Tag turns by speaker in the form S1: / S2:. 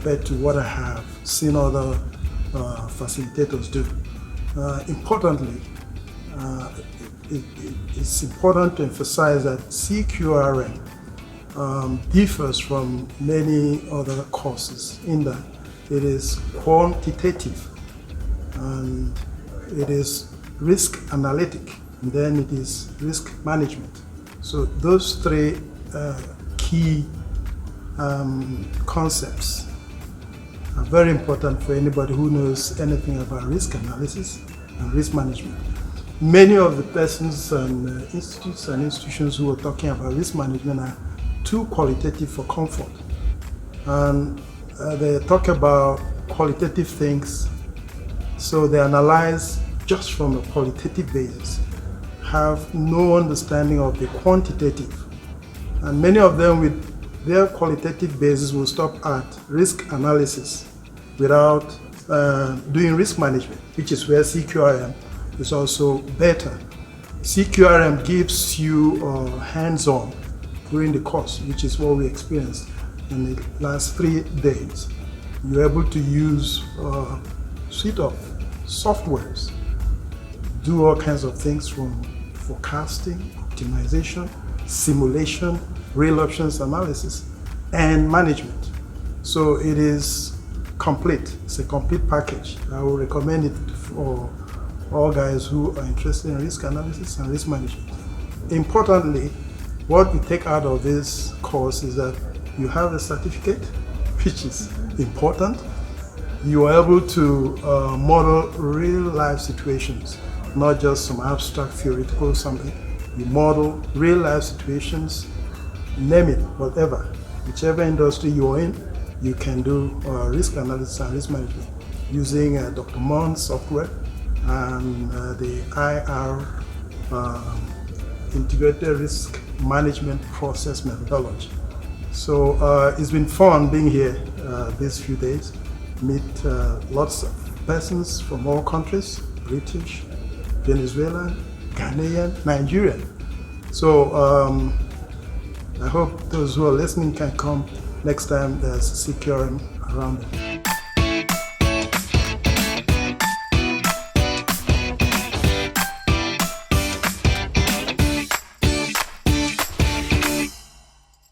S1: compared to what I have seen other facilitators do. Importantly, it's important to emphasize that CQRM differs from many other courses in that it is quantitative and it is risk analytic, and then it is risk management. So those three key concepts are very important for anybody who knows anything about risk analysis and risk management. Many of the persons and institutes and institutions who are talking about risk management are too qualitative for comfort. And they talk about qualitative things, so they analyze just from a qualitative basis, have no understanding of the quantitative. And many of them with their qualitative basis will stop at risk analysis without doing risk management, which is where CQRM is also better. CQRM gives you hands-on during the course, which is what we experienced in the last 3 days. You're able to use a suite of softwares, do all kinds of things from forecasting, optimization, simulation, real options analysis, and management. So it is complete. It's a complete package. I will recommend it for all guys who are interested in risk analysis and risk management. Importantly, what we take out of this course is that you have a certificate, which is important. You are able to model real life situations, not just some abstract theoretical something. You model real life situations, name it, whatever. Whichever industry you're in, you can do risk analysis and risk management using Dr. Mon's software and the IR Integrated Risk Management Process Methodology. So it's been fun being here these few days. Meet lots of persons from all countries, British, Venezuelan, Ghanaian, Nigerian. So I hope those who are listening can come next time there's CQRM around them.